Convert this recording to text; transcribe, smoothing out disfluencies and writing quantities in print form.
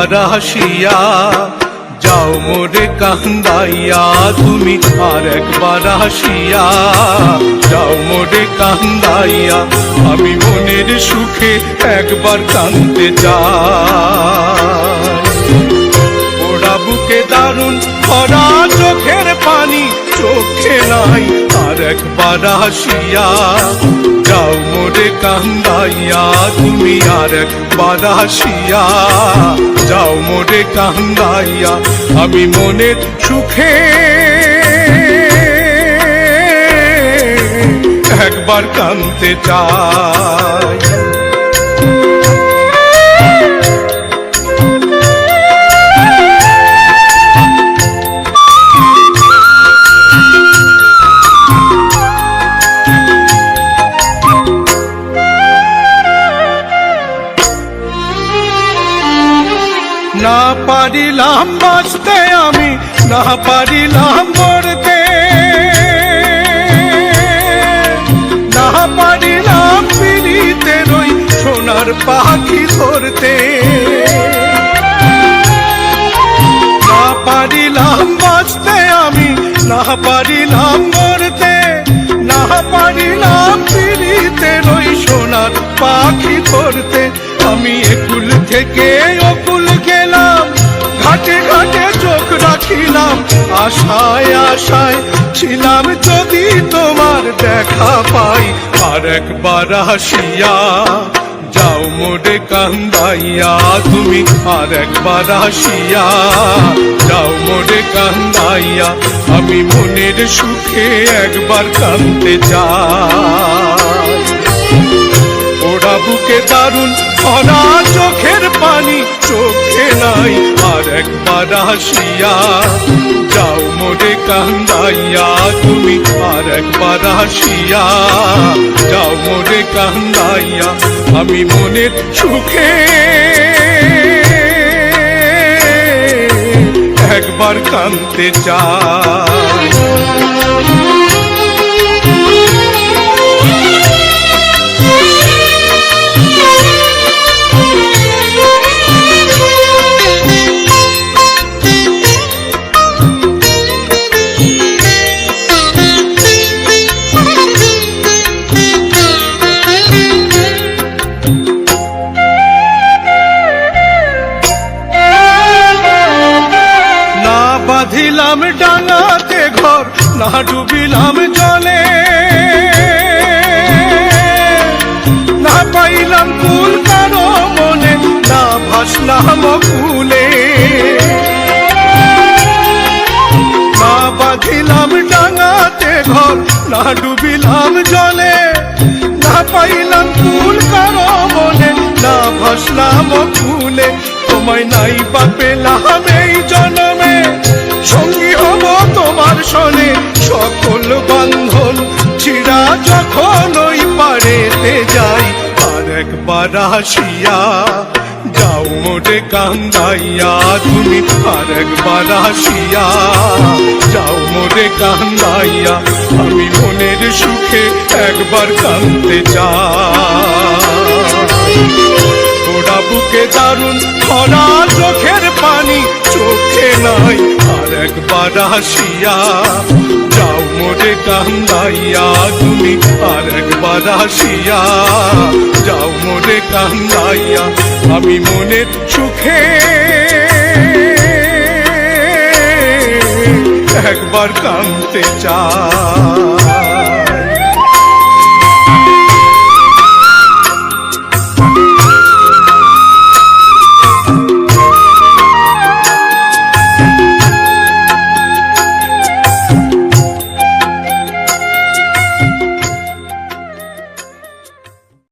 একবার হাসিয়া যাও মোরে কান্দাইয়া, তুমি আর একবার হাসিয়া যাও মোরে কান্দাইয়া। আমি মনের সুখে একবার কাঁদতে চাই। ওরা বুকে দারুণ ভরা চোখের পানি চোখে নাই, আর একবার হাসিয়া যাও মোরে কান্দাইয়া, তুমি আর একবার হাসিয়া যাও মোরে কান্দাইয়া। আমি মনের সুখে একবার কাঁদতে চাই। না পারিলাম বাঁচতে আমি, না পারিলাম মরতে, না পারিলাম পিড়িতে রই সোনার পাখি ধরতে। না পারিলাম বাঁচতে আমি, না পারিলাম মরতে, না পারিলাম পিড়িতে রই সোনার পাখি ধরতে। আমি একুল থেকে অকুল গেলাম, ঘাটে ঘাটে চোখ রাখিলাম, আশায় আশায় ছিলাম যদি তোমার দেখা পাই। আর একবার হাসিয়া যাও মোরে কান্দাইয়া, তুমি আর একবার হাসিয়া যাও মোরে কান্দাইয়া। আমি মনের সুখে একবার কাঁদতে চাই। ওরা বুকে দারুণ ভরা চোখের পানি চোখে নাই, আর একবার হাসিয়া যাও মোরে কান্দাইয়া, তুমি আর একবার হাসিয়া যাও মোরে কান্দাইয়া। আমি মনের সুখে একবার কাঁদতে চাই। বাঁধিলাম ডাঙাতে ঘর, না ডুবিলাম জলে, না পাইলাম কুল কারো মনে, না ভাসলাম কুলে। না বাঁধিলাম ডাঙাতে ঘর, না ডুবিলাম জলে, না পাইলাম কুল কারো মনে, না ভাসলাম কুলে। তোমায় নাই বা পেলাম এই জন্মে, সঙ্গী হব তোমার সনে, সকল বান্ধন ছিড়া যখন ওই পারেতে যাই। আর একবার হাসিয়া যাও মোরে কান্দাইয়া, তুমি আর একবার হাসিয়া যাও মোরে কান্দাইয়া। আমি মনের সুখে একবার কাঁদতে চাই। ওরা বুকে দারুণ ভরা চোখের পানি চোখে নাই, আর একবার হাসিয়া যাও মোরে কান্দাইয়া, তুমি আর একবার হাসিয়া যাও মোরে কান্দাইয়া। আমি মনের সুখে একবার কাঁদতে চাই।